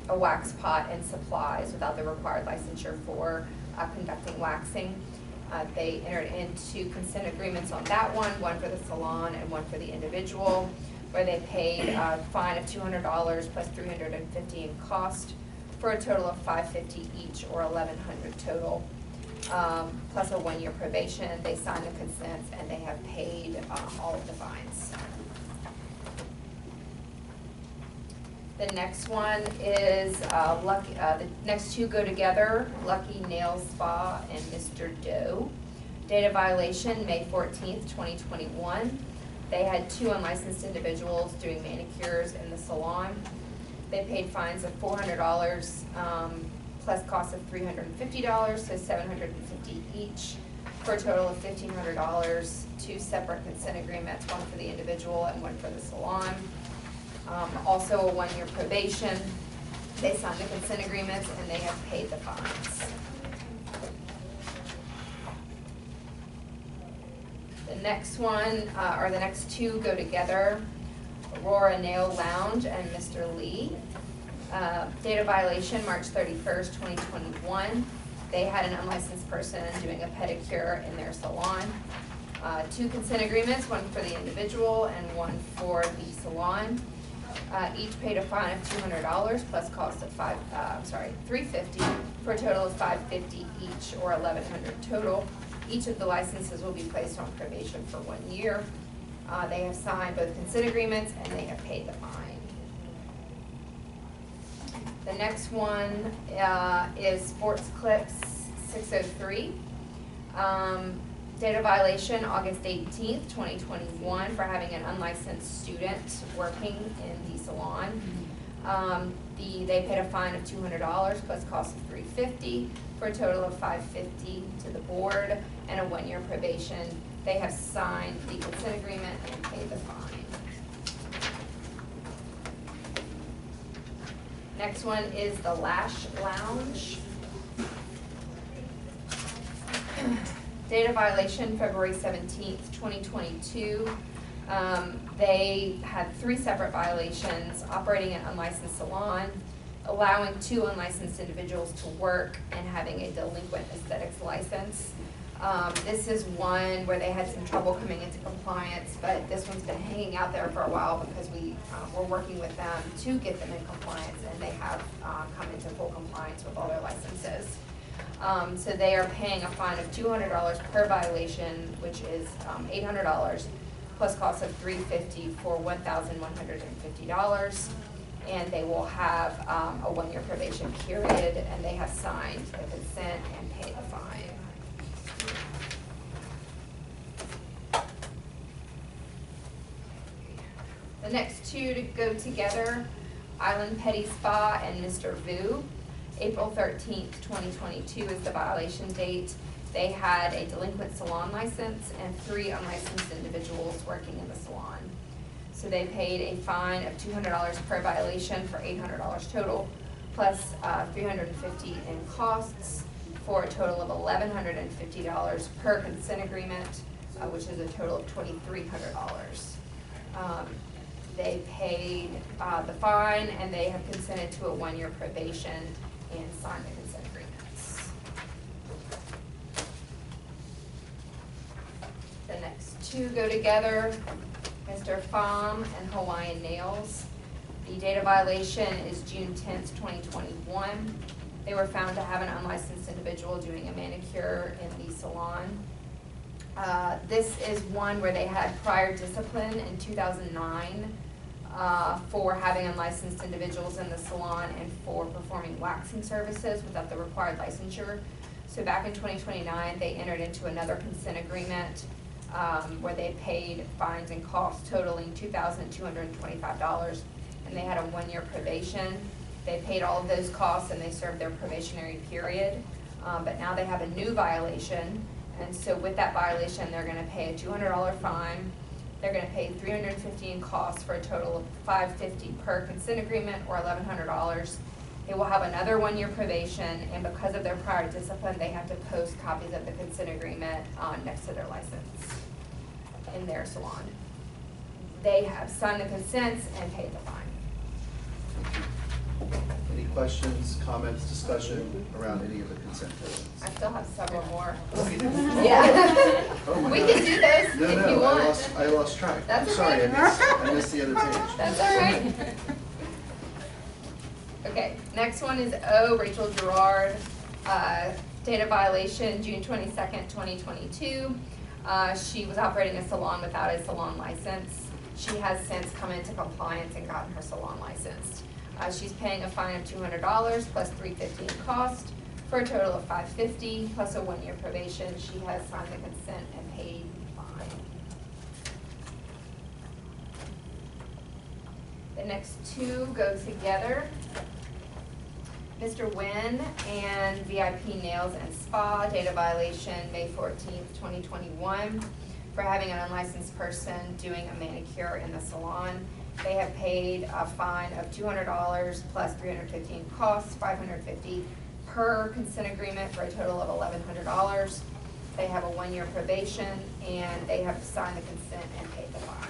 [SPEAKER 21] a wax pot and supplies without the required licensure for conducting waxing. They entered into consent agreements on that one for the salon and one for the individual, where they paid a fine of $200 plus $350 in cost, for a total of $550 each, or $1,100 total, plus a 1-year probation. They signed the consents and they have paid all of the fines. The next one is the next two go together, Lucky Nail Spa and Mr. Doe. Data violation, May 14th, 2021. They had 2 unlicensed individuals doing manicures in the salon. They paid fines of $400 plus cost of $350, so $750 each, for a total of $1,500. 2 separate consent agreements, one for the individual and one for the salon. Also a 1-year probation. They signed the consent agreements and they have paid the fines. The next one, or the next two go together, Aurora Nail Lounge and Mr. Lee. Data violation, March 31st, 2021. They had an unlicensed person doing a pedicure in their salon. 2 consent agreements, one for the individual and one for the salon. Each paid a fine of $200 plus cost of $350, for a total of $550 each, or $1,100 total. Each of the licenses will be placed on probation for 1 year. They have signed both consent agreements and they have paid the fine. The next one is Sports Clips 603. Data violation, August 18th, 2021, for having an unlicensed student working in the salon. They paid a fine of $200 plus cost of $350, for a total of $550 to the board and a 1-year probation. They have signed the consent agreement and paid the fine. Next one is the Lash Lounge. Data violation, February 17th, 2022. They had 3 separate violations: operating an unlicensed salon, allowing 2 unlicensed individuals to work, and having a delinquent aesthetics license. This is one where they had some trouble coming into compliance, but this one's been hanging out there for a while because we're working with them to get them in compliance, and they have come into full compliance with all their licenses. So they are paying a fine of $200 per violation, which is $800 plus cost of $350, for $1,150. And they will have a 1-year probation period, and they have signed the consent and paid the fine. The next two to go together, Island Petty Spa and Mr. Vu. April 13th, 2022 is the violation date. They had a delinquent salon license and 3 unlicensed individuals working in the salon. So they paid a fine of $200 per violation, for $800 total, plus $350 in costs, for a total of $1,150 per consent agreement, which is a total of $2,300. They paid the fine, and they have consented to a 1-year probation and signed the consent agreements. The next two go together, Mr. Pham and Hawaiian Nails. The data violation is June 10th, 2021. They were found to have an unlicensed individual doing a manicure in the salon. This is one where they had prior discipline in 2009 for having unlicensed individuals in the salon and for performing waxing services without the required licensure. So back in 2029, they entered into another consent agreement where they paid fines and costs totaling $2,225, and they had a 1-year probation. They paid all of those costs and they served their probationary period, but now they have a new violation, and so with that violation, they're gonna pay a $200 fine. They're gonna pay $350 in costs, for a total of $550 per consent agreement, or $1,100. They will have another 1-year probation, and because of their prior discipline, they have to post copies of the consent agreement next to their license in their salon. They have signed the consents and paid the fine.
[SPEAKER 1] Any questions, comments, discussion around any of the consent items?
[SPEAKER 21] I still have several more.
[SPEAKER 1] Oh, you do?
[SPEAKER 21] Yeah.
[SPEAKER 1] Oh, my
[SPEAKER 21] We
[SPEAKER 1] God.
[SPEAKER 21] can do those
[SPEAKER 1] No,
[SPEAKER 21] if
[SPEAKER 1] no,
[SPEAKER 21] you want.
[SPEAKER 1] I lost track.
[SPEAKER 21] That's
[SPEAKER 1] I'm sorry,
[SPEAKER 21] okay.
[SPEAKER 1] I missed the other page.
[SPEAKER 21] That's all right. Okay, next one is O, Rachel Gerard, data violation, June 22nd, 2022. She was operating a salon without a salon license. She has since come into compliance and gotten her salon licensed. She's paying a fine of $200 plus $350 in cost for a total of $550 plus a 1-year probation. She has signed the consent and paid the fine. The next two go together. Mr. Nguyen and VIP Nails and Spa, data violation, May 14th, 2021, for having an unlicensed person doing a manicure in the salon. They have paid a fine of $200 plus $350 in costs, $550 per consent agreement for a total of $1,100. They have a 1-year probation, and they have signed the consent and paid the fine.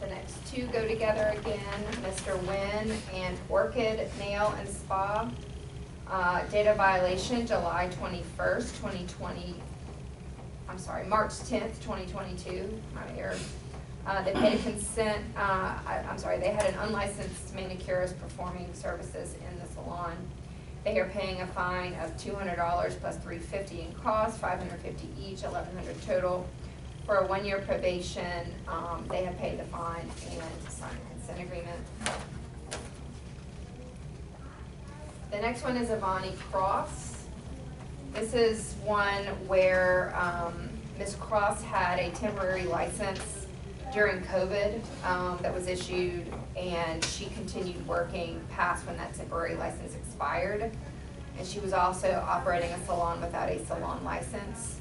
[SPEAKER 21] The next two go together again, Mr. Nguyen and Orchid Nail and Spa. Data violation, July 21st, 2020. I'm sorry, March 10th, 2022, my error. They paid a consent, they had an unlicensed manicurist performing services in the salon. They are paying a fine of $200 plus $350 in cost, $550 each, $1,100 total. For a 1-year probation, they have paid the fine and signed a consent agreement. The next one is Avani Cross. This is one where Ms. Cross had a temporary license during COVID that was issued, and she continued working past when that temporary license expired. And she was also operating a salon without a salon license.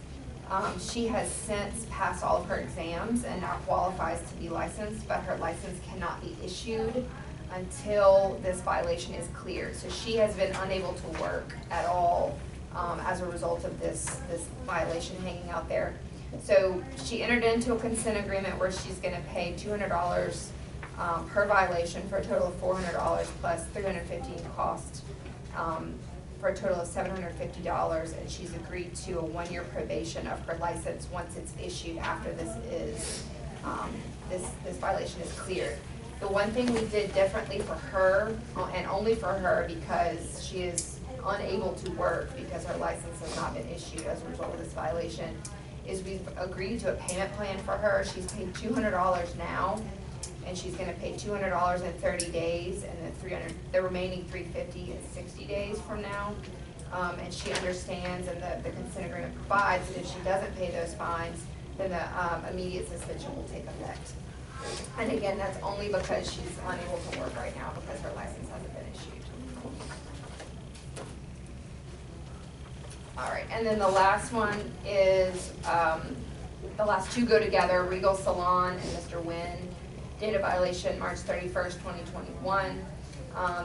[SPEAKER 21] She has since passed all of her exams and now qualifies to be licensed, but her license cannot be issued until this violation is cleared. So she has been unable to work at all as a result of this violation hanging out there. So she entered into a consent agreement where she's gonna pay $200 per violation for a total of $400 plus $350 in cost, for a total of $750, and she's agreed to a 1-year probation of her license once it's issued after this violation is cleared. The one thing we did differently for her, and only for her because she is unable to work because her license has not been issued as a result of this violation, is we've agreed to a payment plan for her. She's paid $200 now, and she's gonna pay $200 in 30 days, and then the remaining $350 in 60 days from now. And she understands, and the consent agreement provides, that if she doesn't pay those fines, then the immediate suspension will take effect. And again, that's only because she's unable to work right now because her license hasn't been issued. All right, and then the last one is, the last two go together, Regal Salon and Mr. Nguyen. Data violation, March 31st, 2021.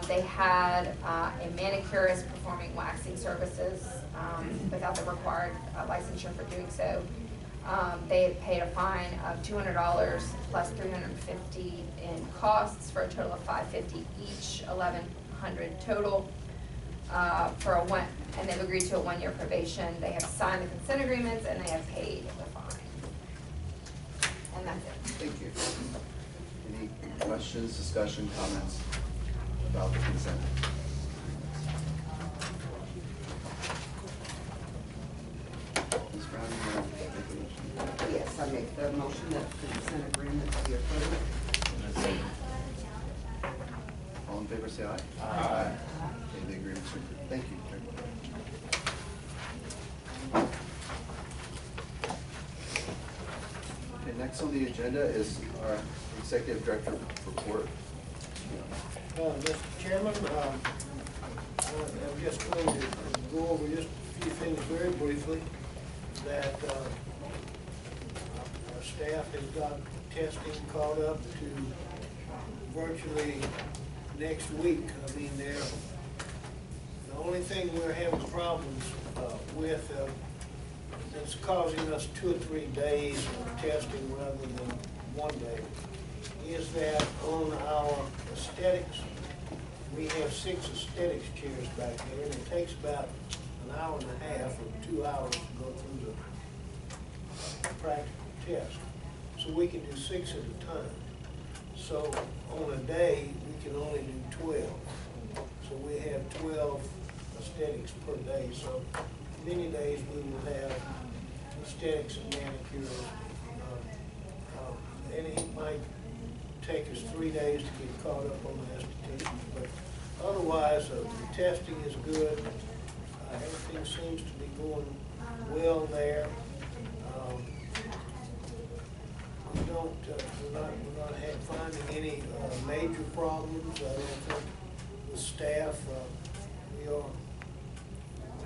[SPEAKER 21] They had a manicurist performing waxing services without the required licensure for doing so. They had paid a fine of $200 plus $350 in costs for a total of $550 each, $1,100 total. And they've agreed to a 1-year probation. They have signed the consent agreements and they have paid the fine. And that's it.
[SPEAKER 1] Thank you. Any questions, discussion, comments about the consent? Ms. Brown, you want to make a motion?
[SPEAKER 9] Yes, I make the motion that the consent agreement be approved.
[SPEAKER 1] All in favor, say aye.
[SPEAKER 9] Aye.
[SPEAKER 1] Okay, the agreement's approved. Thank you. Okay, next on the agenda is our executive director report.
[SPEAKER 15] Mr. Chairman, I'm just going to go over just a few things very briefly. That our staff has got testing caught up to virtually next week. I mean, the only thing we're having problems with that's causing us 2 or 3 days of testing rather than 1 day is that on our aesthetics, we have 6 aesthetics chairs back there, and it takes about an hour and a half or 2 hours to go through the practical test. So we can do 6 at a time. So on a day, we can only do 12. So we have 12 aesthetics per day. So many days we will have aesthetics and manicures. And it might take us 3 days to get caught up on the estheticians. But otherwise, the testing is good. Everything seems to be going well there. We're not finding any major problems. I don't think with staff. We are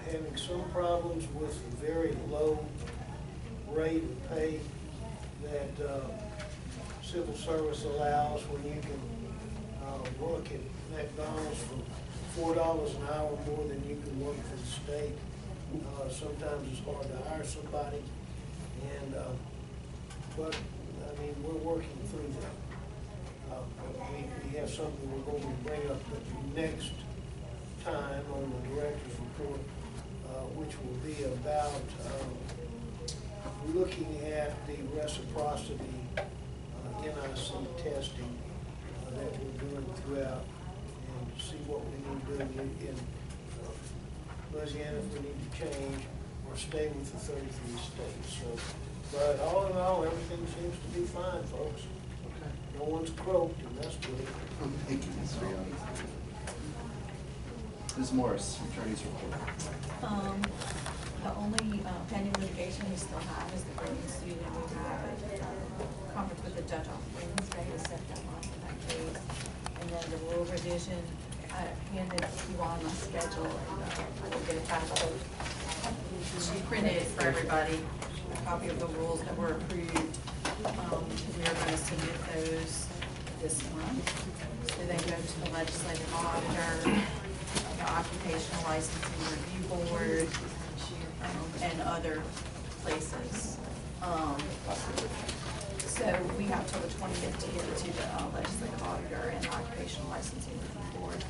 [SPEAKER 15] having some problems with the very low rate of pay that civil service allows when you can work at McDonald's for $4 an hour more than you can work for the state. Sometimes it's hard to hire somebody, and but I mean, we're working through that. We have something we're going to bring up next time on the director's report, which will be about looking at the reciprocity NIC testing that we're doing throughout, and see what we need to do in Louisiana, if we need to change or stay with the 33 states. So, but all in all, everything seems to be fine, folks. Okay. No one's croaked, and that's good.
[SPEAKER 1] Thank you, Ms. Rion. Ms. Morris, attorney's report.
[SPEAKER 13] The only pending litigation we still have is the grading suit, and we have a conference with the judge on Wednesday to set deadline for that case. And then the rule revision, I handed you on my schedule, and I will get it back. She printed for everybody a copy of the rules that were approved. We are going to submit those this month. So they go to the legislative auditor, the occupational licensing review board, and other places. So we have till the 20th to give it to the legislative auditor and the occupational licensing review board.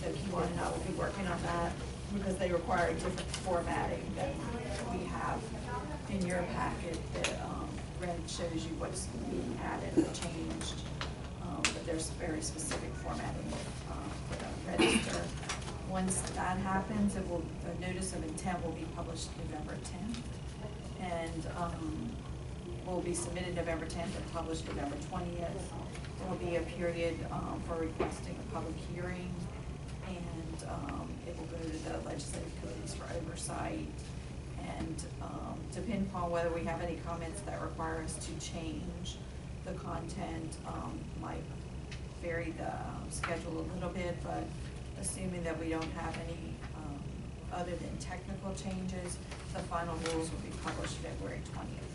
[SPEAKER 13] So Kiwan and I will be working on that because they require a different formatting than we have in your packet that Red shows you what's being added or changed. But there's very specific formatting for the register. Once that happens, the notice of intent will be published November 10th, and will be submitted November 10th and published November 20th. There will be a period for requesting a public hearing, and it will go to the legislative committees for oversight. And depending upon whether we have any comments that require us to change the content, might vary the schedule a little bit, but assuming that we don't have any other than technical changes, the final rules will be published February 20th.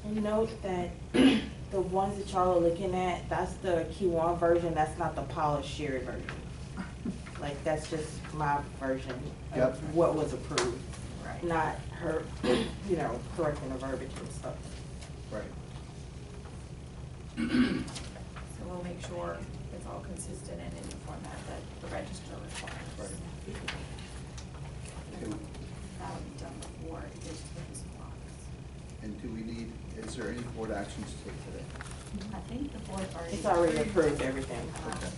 [SPEAKER 6] And note that the ones that y'all are looking at, that's the Q1 version, that's not the polished Sherry version. Like, that's just my version of what was approved, not her, correcting the verbiage and stuff.
[SPEAKER 1] Right.
[SPEAKER 13] So we'll make sure it's all consistent and in the format that the register requires.
[SPEAKER 1] Right.
[SPEAKER 13] And that'll be done before it gets to the supplies.
[SPEAKER 1] And do we need, is there any board actions to take today?
[SPEAKER 13] I think the board already.
[SPEAKER 6] It's already approved everything.
[SPEAKER 1] Okay.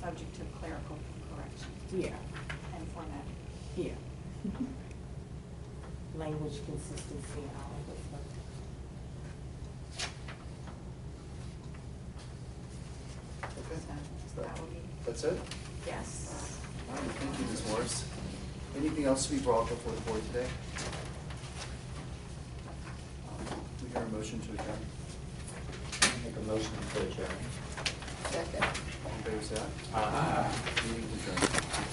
[SPEAKER 13] Subject to clerical corrections.
[SPEAKER 6] Yeah.
[SPEAKER 13] And format.
[SPEAKER 6] Yeah. Language consistency and all of that stuff.
[SPEAKER 1] Okay.
[SPEAKER 13] So that will be.
[SPEAKER 1] That's it?
[SPEAKER 13] Yes.
[SPEAKER 1] All right, thank you, Ms. Morris. Anything else to be brought before the board today? We hear a motion to adjourn.
[SPEAKER 16] Make a motion to adjourn.
[SPEAKER 1] Second. All in favor, say aye.
[SPEAKER 16] Aye.
[SPEAKER 1] Meeting adjourned.